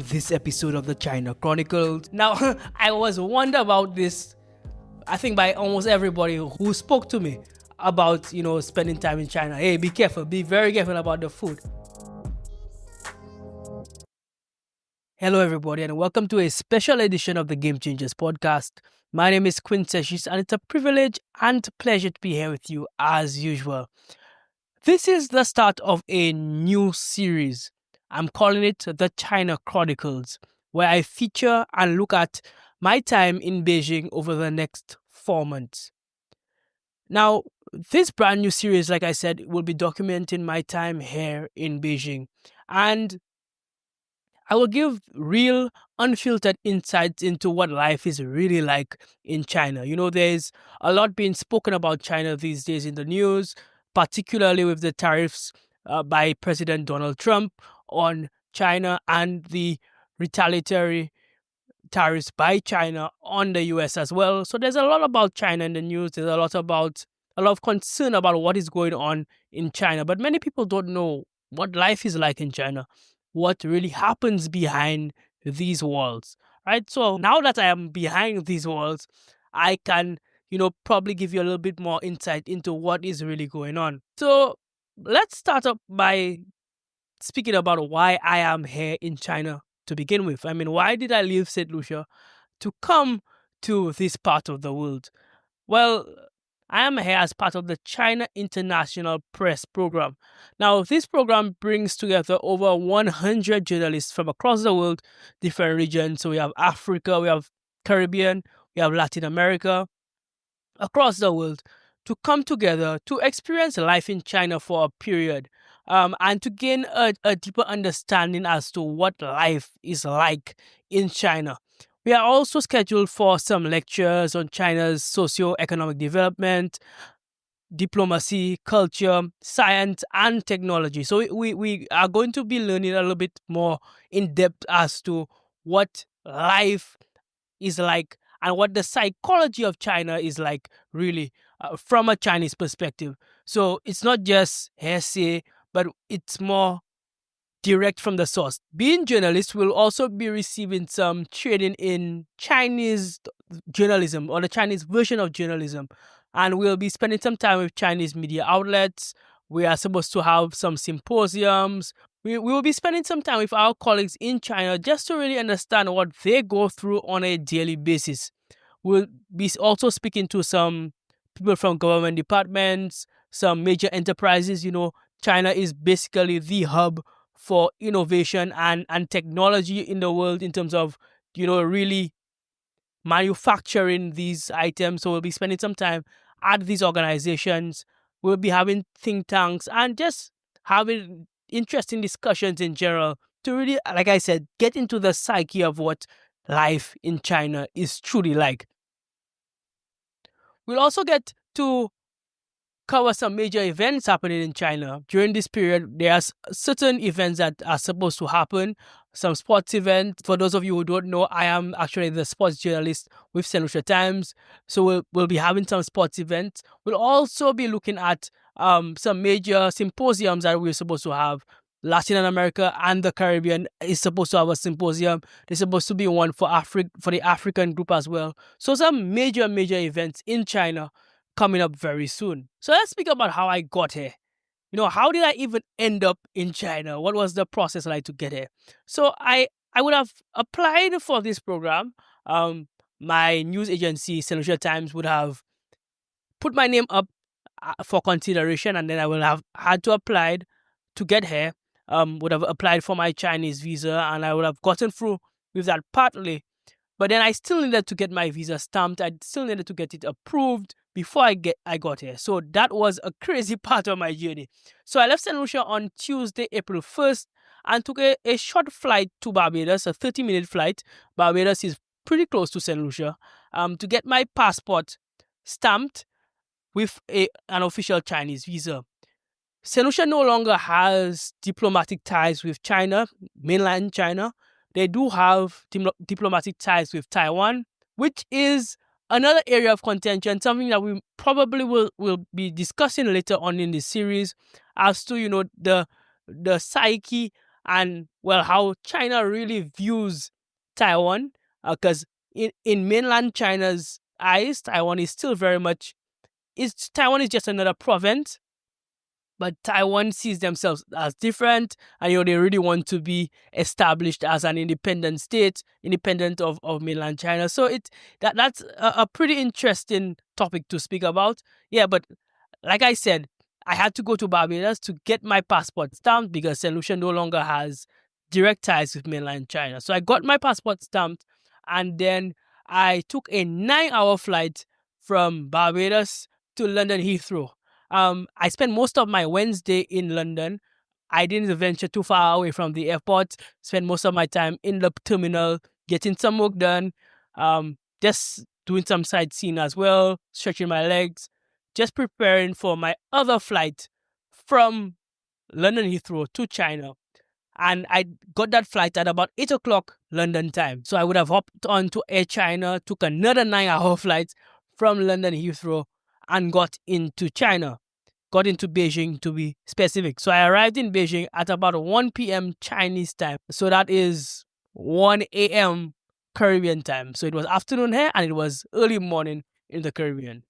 this episode of the China Chronicles. Now, I was wondering about this, I think, by almost everybody who spoke to me about, spending time in China. Hey, be careful, be very careful about the food. Hello, everybody, and welcome to a special edition of the Game Changers podcast. My name is Quintessence, and it's a privilege and pleasure to be here with you as usual. This is the start of a new series. I'm calling it the China Chronicles, where I feature and look at my time in Beijing over the next 4 months. Now, this brand new series, like I said, will be documenting my time here in Beijing. And I will give real, unfiltered insights into what life is really like in China. There's a lot being spoken about China these days in the news, particularly with the tariffs by President Donald Trump on China and the retaliatory tariffs by China on the US as well. So there's a lot about China in the news. There's a lot of concern about what is going on in China. But many people don't know what life is like in China, what really happens behind these walls. Right? So now that I am behind these walls, I can, probably give you a little bit more insight into what is really going on. So let's start up by speaking about why I am here in China to begin with. I mean, why did I leave St. Lucia to come to this part of the world? Well, I am here as part of the China International Press Program. Now, this program brings together over 100 journalists from across the world, different regions. So we have Africa, we have Caribbean, we have Latin America, across the world, to come together to experience life in China for a period, and to gain a deeper understanding as to what life is like in China. We are also scheduled for some lectures on China's socio-economic development, diplomacy, culture, science, and technology. So we are going to be learning a little bit more in depth as to what life is like and what the psychology of China is like, really, from a Chinese perspective. So it's not just hearsay, but it's more direct from the source. Being journalists, will also be receiving some training in Chinese journalism, or the Chinese version of journalism. And we'll be spending some time with Chinese media outlets. We are supposed to have some symposiums. We will be spending some time with our colleagues in China just to really understand what they go through on a daily basis. We'll be also speaking to some people from government departments, some major enterprises. China is basically the hub for innovation and technology in the world in terms of, really manufacturing these items. So we'll be spending some time at these organizations. We'll be having think tanks and just having interesting discussions in general to really, like I said, get into the psyche of what life in China is truly like. We'll also get to cover some major events happening in China. During this period, there are certain events that are supposed to happen, some sports events. For those of you who don't know, I am actually the sports journalist with St. Lucia Times. So we'll be having some sports events. We'll also be looking at some major symposiums that we're supposed to have. Latin America and the Caribbean is supposed to have a symposium. There's supposed to be one for the African group as well. So some major events in China coming up very soon. So let's speak about how I got here. How did I even end up in China? What was the process like to get here? So I would have applied for this program. My news agency, St. Lucia Times, would have put my name up for consideration, and then I will have had to apply to get here. Would have applied for my Chinese visa, and I would have gotten through with that partly. But then I still needed to get my visa stamped. I still needed to get it approved before I got here. So that was a crazy part of my journey. So I left St. Lucia on Tuesday, April 1st, and took a short flight to Barbados, a 30-minute flight. Barbados is pretty close to St. Lucia, to get my passport stamped with an official Chinese visa. St. Lucia no longer has diplomatic ties with China, mainland China. They do have diplomatic ties with Taiwan, which is another area of contention, something that we probably will be discussing later on in this series, as to, the psyche and, well, how China really views Taiwan. Because in mainland China's eyes, Taiwan is still very much, Taiwan is just another province, but Taiwan sees themselves as different, and they really want to be established as an independent state, independent of mainland China. So that's a pretty interesting topic to speak about. Yeah, but like I said, I had to go to Barbados to get my passport stamped because St. Lucia no longer has direct ties with mainland China. So I got my passport stamped, and then I took a 9-hour flight from Barbados to London Heathrow. I spent most of my Wednesday in London. I didn't venture too far away from the airport. Spent most of my time in the terminal, getting some work done, just doing some sightseeing as well, stretching my legs, just preparing for my other flight from London Heathrow to China. And I got that flight at about 8 o'clock London time. So I would have hopped on to Air China, took another 9-hour flight from London Heathrow, and got into China. Got into Beijing, to be specific. So I arrived in Beijing at about 1 p.m. Chinese time. So that is 1 a.m. Caribbean time. So it was afternoon here and it was early morning in the Caribbean.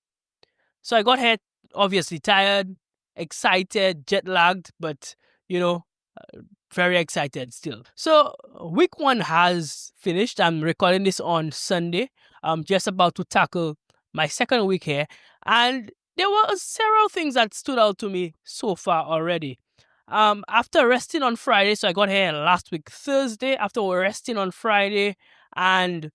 So I got here obviously tired, excited, jet lagged, but very excited still. So week 1 has finished. I'm recording this on Sunday. I'm just about to tackle my second week here, and there were several things that stood out to me so far already. After resting on Friday, so I got here last week Thursday. After resting on Friday and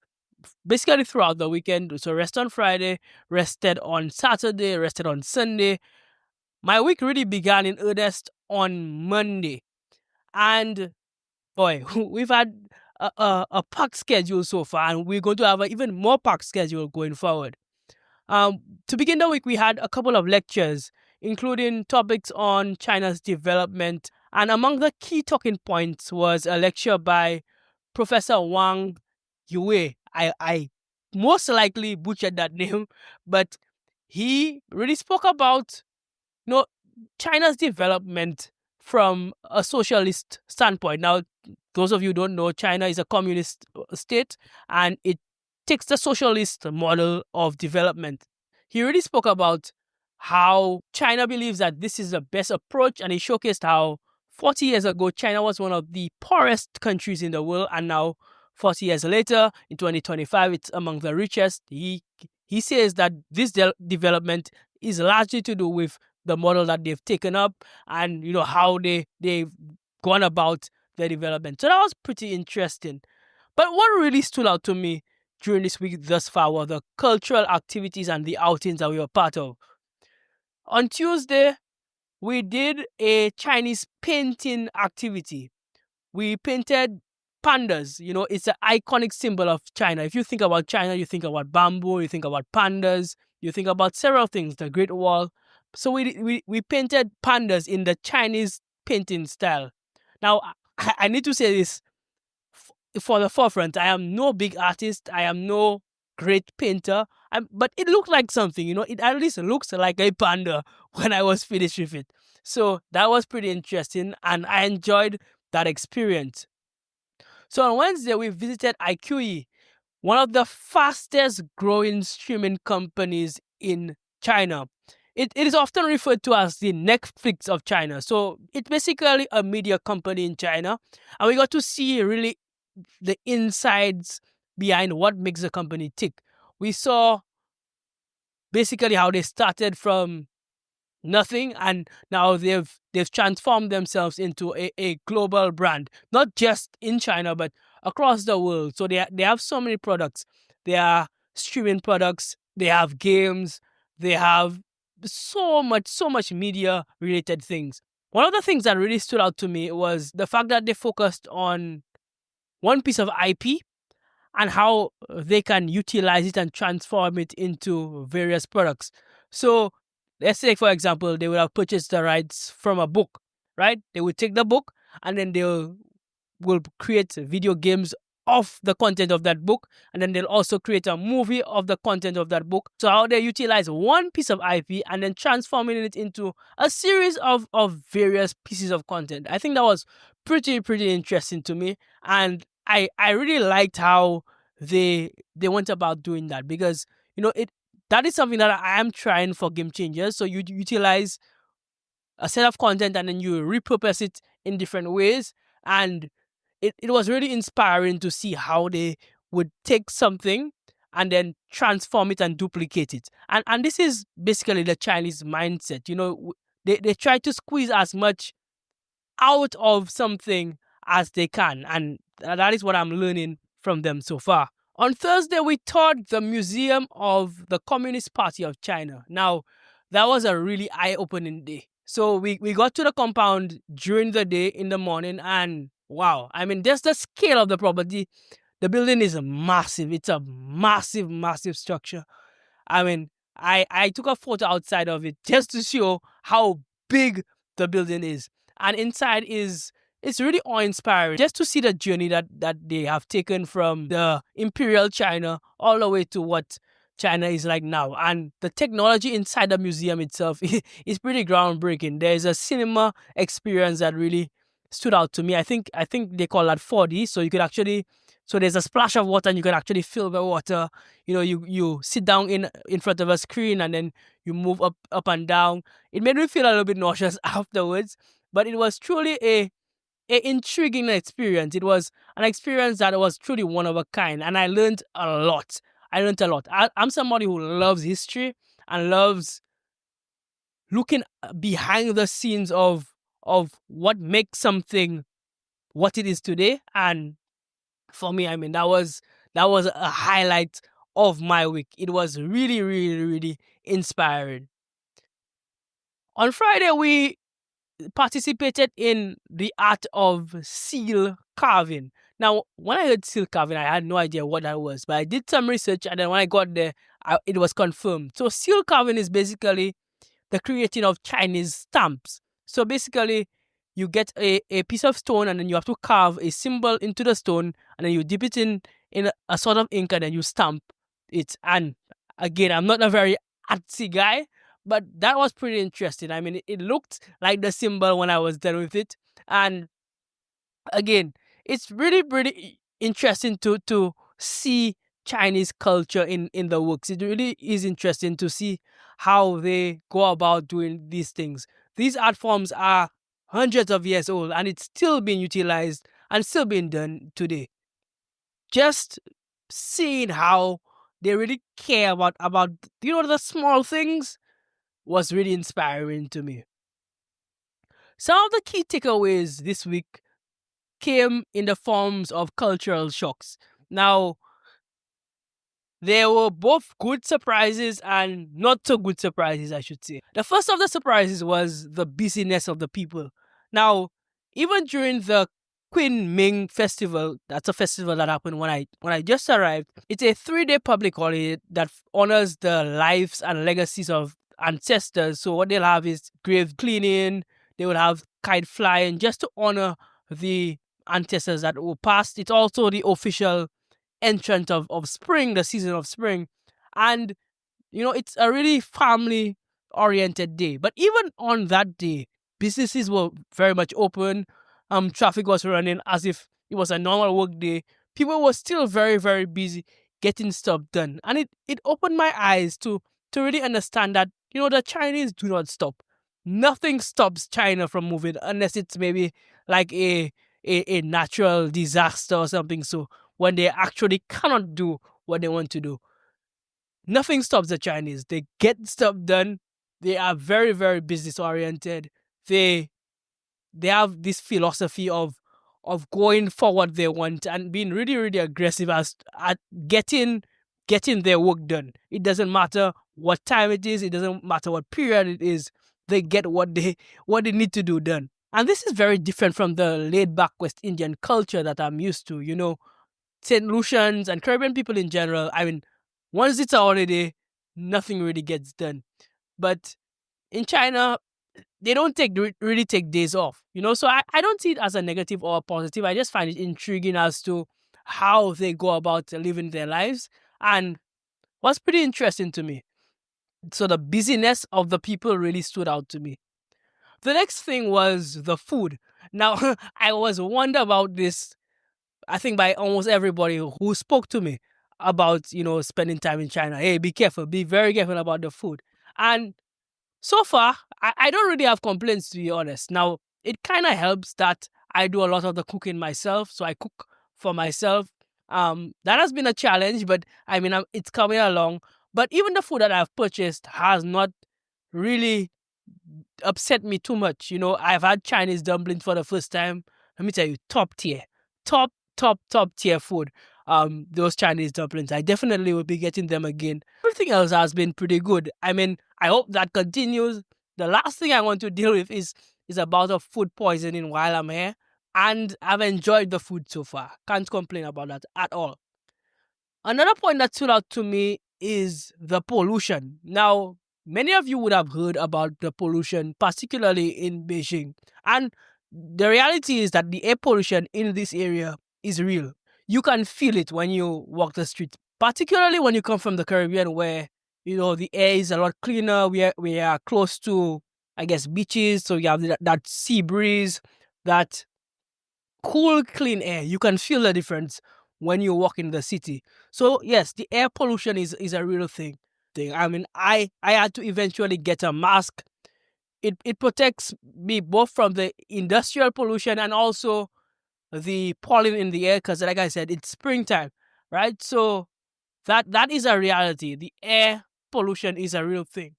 basically throughout the weekend, so rest on Friday, rested on Saturday, rested on Sunday, my week really began in earnest on Monday. And boy, we've had a packed schedule so far, and we're going to have an even more packed schedule going forward. To begin the week, we had a couple of lectures, including topics on China's development. And among the key talking points was a lecture by Professor Wang Yue. I most likely butchered that name, but he really spoke about China's development from a socialist standpoint. Now, those of you who don't know, China is a communist state, and it takes the socialist model of development. He really spoke about how China believes that this is the best approach, and he showcased how 40 years ago, China was one of the poorest countries in the world, and now 40 years later, in 2025, it's among the richest. He says that this development is largely to do with the model that they've taken up and how they've gone about their development. So that was pretty interesting. But what really stood out to me during this week thus far were the cultural activities and the outings that we were part of. On Tuesday, we did a Chinese painting activity. We painted pandas. It's an iconic symbol of China. If you think about China, you think about bamboo, you think about pandas, you think about several things, the Great Wall. So we painted pandas in the Chinese painting style. Now, I need to say this for the forefront. I am no big artist. I am no great painter. But it looked like something, it at least looks like a panda when I was finished with it. So that was pretty interesting, and I enjoyed that experience. So on Wednesday, we visited IQE, one of the fastest growing streaming companies in China. It is often referred to as the Netflix of China. So it's basically a media company in China. And we got to see really the insides behind what makes the company tick. We saw basically how they started from nothing, and now they've transformed themselves into a global brand, not just in China but across the world. So they have so many products. They are streaming products, they have games, they have so much media related things. One of the things that really stood out to me was the fact that they focused on one piece of IP and how they can utilize it and transform it into various products. So let's say, for example, they would have purchased the rights from a book, right? They would take the book and then will create video games of the content of that book, and then they'll also create a movie of the content of that book. So how they utilize one piece of IP and then transforming it into a series of various pieces of content. I think that was pretty interesting to me, and I really liked how they went about doing that, because it that is something that I am trying for Game Changers. So you utilize a set of content and then you repurpose it in different ways. And it was really inspiring to see how they would take something and then transform it and duplicate it. And this is basically the Chinese mindset. They try to squeeze as much out of something as they can. And that is what I'm learning from them so far. On Thursday, we toured the Museum of the Communist Party of China. Now, that was a really eye opening day. So, we got to the compound during the day in the morning, and wow, I mean, just the scale of the property. The building is massive. It's a massive structure. I mean, I took a photo outside of it just to show how big the building is. And inside is it's really awe-inspiring just to see the journey that they have taken from the imperial China all the way to what China is like now. And the technology inside the museum itself is pretty groundbreaking. There's a cinema experience that really stood out to me. I think they call that 4D. So you could actually there's a splash of water and you can actually feel the water. You sit down in front of a screen and then you move up and down. It made me feel a little bit nauseous afterwards, but it was truly a intriguing experience. It was an experience that was truly one of a kind, and I learned a lot. I'm somebody who loves history and loves looking behind the scenes of what makes something what it is today. And for me, I mean, that was a highlight of my week. It was really inspiring. On Friday, we participated in the art of seal carving. Now, when I heard seal carving, I had no idea what that was, but I did some research, and then when I got there, it was confirmed. So, seal carving is basically the creating of Chinese stamps. So basically, you get a piece of stone and then you have to carve a symbol into the stone, and then you dip it in a sort of ink and then you stamp it. And again, I'm not a very artsy guy, but that was pretty interesting. I mean, it looked like the symbol when I was done with it. And again, it's really interesting to see Chinese culture in the works. It really is interesting to see how they go about doing these things. These art forms are hundreds of years old and it's still being utilized and still being done today. Just seeing how they really care about the small things was really inspiring to me. Some of the key takeaways this week came in the forms of cultural shocks. Now, there were both good surprises and not so good surprises, I should say. The first of the surprises was the busyness of the people. Now, even during the Ming Festival, that's a festival that happened when I just arrived. It's a 3-day public holiday that honors the lives and legacies of ancestors. So what they'll have is grave cleaning, they will have kite flying just to honor the ancestors that were past. It's also the official entrance of spring, the season of spring. And, it's a really family oriented day. But even on that day, businesses were very much open. Traffic was running as if it was a normal work day. People were still very busy getting stuff done. And it opened my eyes to really understand that, the Chinese do not stop. Nothing stops China from moving unless it's maybe like a natural disaster or something. So when they actually cannot do what they want to do, nothing stops the Chinese. They get stuff done. They are very business oriented. They have this philosophy of going for what they want and being really aggressive at getting their work done. It doesn't matter what time it is. It doesn't matter what period it is. They get what they need to do done. And this is very different from the laid back West Indian culture that I'm used to. St. Lucians and Caribbean people in general. I mean, once it's a holiday, nothing really gets done. But in China, they don't really take days off. So I don't see it as a negative or a positive. I just find it intriguing as to how they go about living their lives, and was pretty interesting to me. So the busyness of the people really stood out to me. The next thing was the food. Now, I was wondered about this, I think, by almost everybody who spoke to me about, spending time in China. Hey, be careful, be very careful about the food. And so far, I don't really have complaints, to be honest. Now, it kind of helps that I do a lot of the cooking myself, so I cook for myself. That has been a challenge, but I mean, it's coming along. But even the food that I've purchased has not really upset me too much. I've had Chinese dumplings for the first time. Let me tell you, top tier, top tier food. Those Chinese dumplings, I definitely will be getting them again. Everything else has been pretty good. I mean, I hope that continues. The last thing I want to deal with is a bout of food poisoning while I'm here. And I've enjoyed the food so far. Can't complain about that at all. Another point that stood out to me is the pollution. Now, many of you would have heard about the pollution, particularly in Beijing. And the reality is that the air pollution in this area is real. You can feel it when you walk the street, particularly when you come from the Caribbean, where, the air is a lot cleaner. We are close to, I guess, beaches. So you have that sea breeze, that cool, clean air. You can feel the difference when you walk in the city. So yes, the air pollution is a real thing. I mean, I had to eventually get a mask. It protects me both from the industrial pollution and also the pollen in the air, because like I said, it's springtime, right? So that is a reality. The air pollution is a real thing.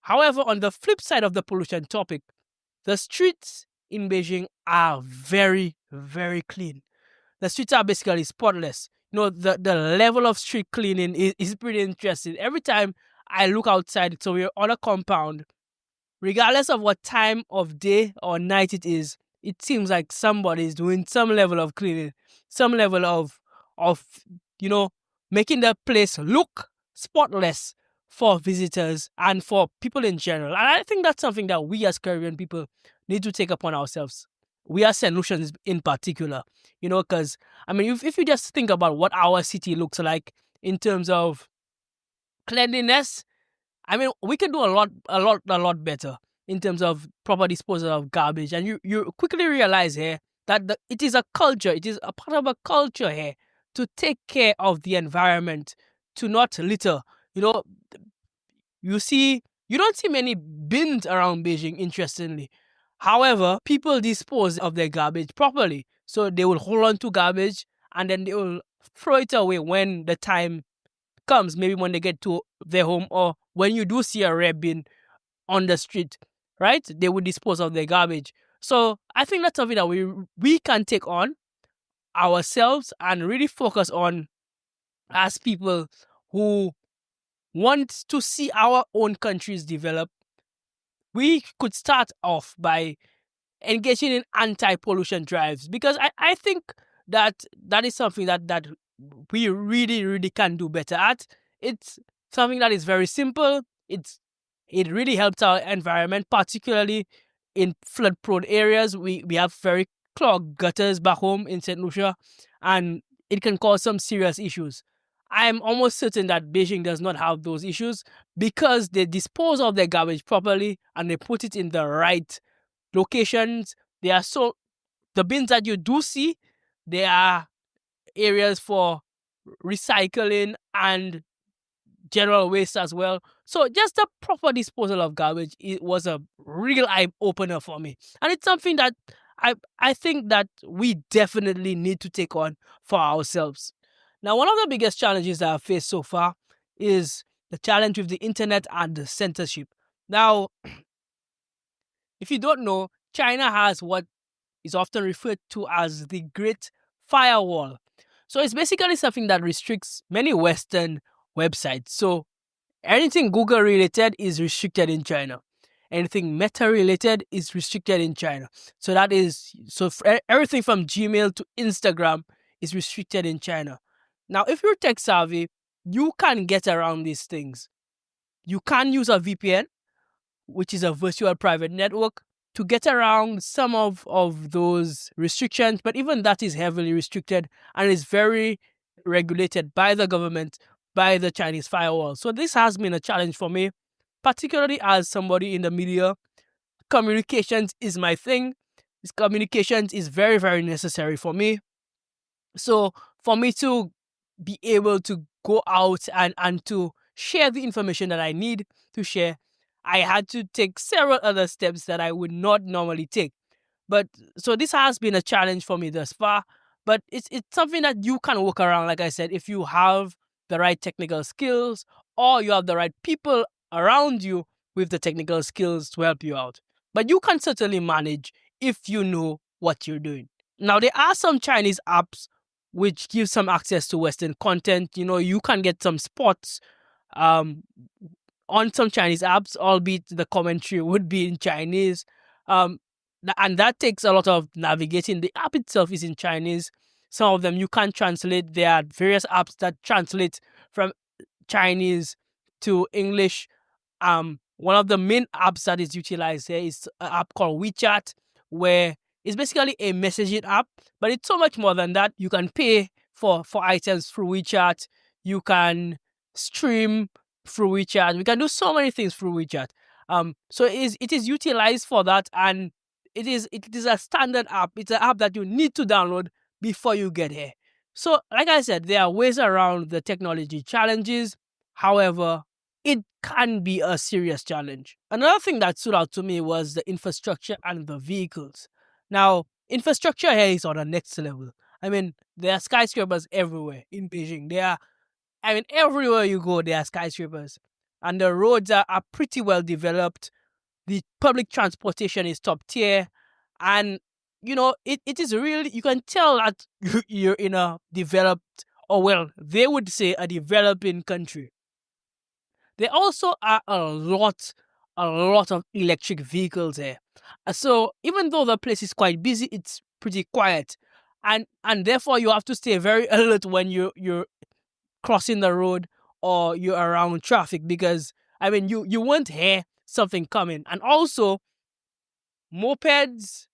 However, on the flip side of the pollution topic, the streets in Beijing are very, very clean. The streets are basically spotless. The level of street cleaning is pretty interesting. Every time I look outside, so we're on a compound, regardless of what time of day or night it is, it seems like somebody is doing some level of cleaning, some level of making the place look spotless for visitors and for people in general. And I think that's something that we as Caribbean people need to take upon ourselves. We as St. Lucians in particular, because I mean, if you just think about what our city looks like in terms of cleanliness, I mean, we can do a lot better in terms of proper disposal of garbage. And you quickly realize here that it is a culture. It is a part of a culture here to take care of the environment, to not litter. You don't see many bins around Beijing, interestingly. However, people dispose of their garbage properly. So they will hold on to garbage and then they will throw it away when the time comes, maybe when they get to their home, or when you do see a red bin on the street, right? They would dispose of their garbage. So I think that's something that we can take on ourselves and really focus on as people who want to see our own countries develop. We could start off by engaging in anti-pollution drives, because I think that is something that we really, really can do better at. It's something that is very simple. It really helps our environment, particularly in flood-prone areas. We have very clogged gutters back home in St. Lucia, and it can cause some serious issues. I'm almost certain that Beijing does not have those issues because they dispose of their garbage properly and they put it in the right locations. The bins that you do see, they are areas for recycling and general waste as well. So just the proper disposal of garbage, it was a real eye opener for me. And it's something that I think that we definitely need to take on for ourselves. Now, one of the biggest challenges that I've faced so far is the challenge with the internet and the censorship. Now, if you don't know, China has what is often referred to as the Great Firewall. So it's basically something that restricts many Western websites. So anything Google related is restricted in China. Anything Meta related is restricted in China. So everything from Gmail to Instagram is restricted in China. Now, if you're tech savvy, you can get around these things. You can use a VPN, which is a virtual private network. to get around some of those restrictions, but even that is heavily restricted and is very regulated by the government, by the Chinese firewall. So this has been a challenge for me, particularly as somebody in the media. Communications is my thing. This communications is very, very necessary for me. So for me to be able to go out and to share the information that I need to share, I had to take several other steps that I would not normally take. But so this has been a challenge for me thus far. But it's something that you can work around, like I said, if you have the right technical skills or you have the right people around you with the technical skills to help you out. But you can certainly manage if you know what you're doing. Now there are some Chinese apps which give some access to Western content. You know, you can get some spots um on some Chinese apps, albeit the commentary would be in Chinese. Um, and that takes a lot of navigating. The app itself is in Chinese. Some of them you can translate. There are various apps that translate from Chinese to English. One of the main apps that is utilized here is an app called WeChat, where it's basically a messaging app, but it's so much more than that. You can pay for items through WeChat. You can stream through WeChat. We can do so many things through WeChat. So it is utilized for that, and it is a standard app. It's an app that you need to download before you get here. So, like I said, there are ways around the technology challenges. However, it can be a serious challenge. Another thing that stood out to me was the infrastructure and the vehicles. Now, infrastructure here is on a next level. I mean, there are skyscrapers everywhere in Beijing. Everywhere you go, there are skyscrapers. And the roads are pretty well developed. The public transportation is top tier. And, it is really, you can tell that you're in a developed, or well, they would say a developing country. There also are a lot of electric vehicles here. So even though the place is quite busy, it's pretty quiet. And therefore you have to stay very alert when you're crossing the road or you're around traffic, because you won't hear something coming. And also mopeds,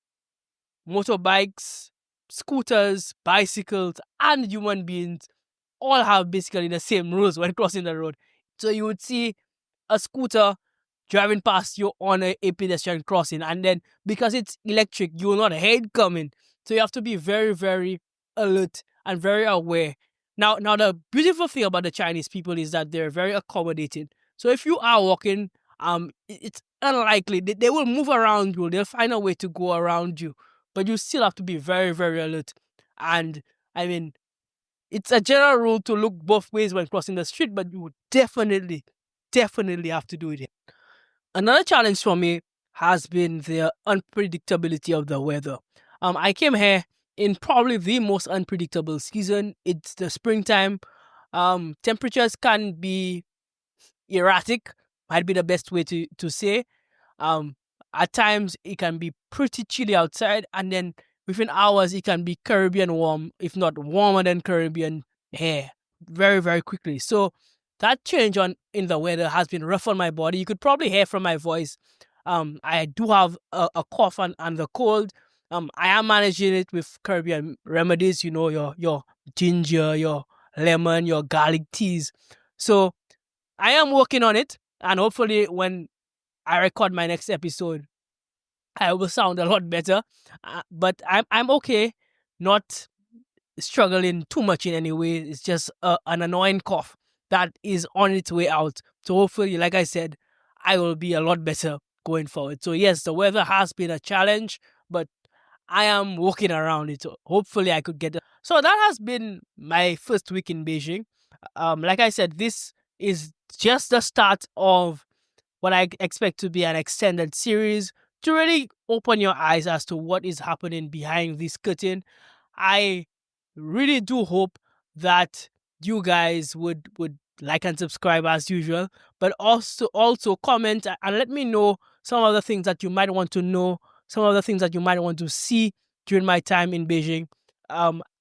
motorbikes, scooters, bicycles, and human beings all have basically the same rules when crossing the road. So you would see a scooter driving past you on a pedestrian crossing, and then because it's electric, you will not hear it coming. So you have to be very, very alert and very aware. Now the beautiful thing about the Chinese people is that they're very accommodating. So if you are walking, it's unlikely they will move around you. They'll find a way to go around you, but you still have to be very, very alert. And I mean, it's a general rule to look both ways when crossing the street, but you would definitely, definitely have to do it. Another challenge for me has been the unpredictability of the weather. I came here in probably the most unpredictable season. It's the springtime. Temperatures can be erratic, might be the best way to say. Um, at times it can be pretty chilly outside, and then within hours it can be Caribbean warm, if not warmer than Caribbean here, very, very quickly. So that change in the weather has been rough on my body. You could probably hear from my voice. I do have a cough and the cold. I am managing it with Caribbean remedies, your ginger, your lemon, your garlic teas. So I am working on it, and hopefully when I record my next episode, I will sound a lot better. But I'm okay, not struggling too much in any way. It's just an annoying cough that is on its way out. So hopefully, like I said, I will be a lot better going forward. So yes, the weather has been a challenge, but I am working around it. So hopefully I could get it. So that has been my first week in Beijing. Like I said, this is just the start of what I expect to be an extended series to really open your eyes as to what is happening behind this curtain. I really do hope that you guys would like and subscribe as usual, but also comment and let me know some of the things that you might want to know, some of the things that you might want to see during my time in Beijing.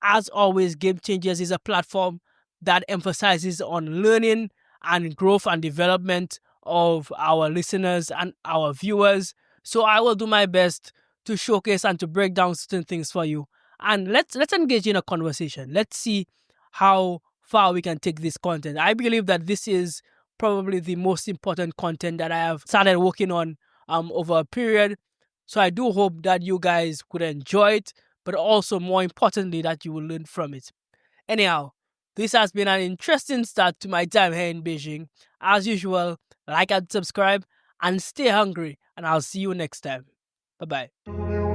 As always, Game Changers is a platform that emphasizes on learning and growth and development of our listeners and our viewers. So I will do my best to showcase and to break down certain things for you. And let's engage in a conversation. Let's see how far we can take this content. I believe that this is probably the most important content that I have started working on over a period. So I do hope that you guys could enjoy it, but also more importantly that you will learn from it. Anyhow, this has been an interesting start to my time here in Beijing. As usual, like and subscribe and stay hungry, and I'll see you next time. Bye bye.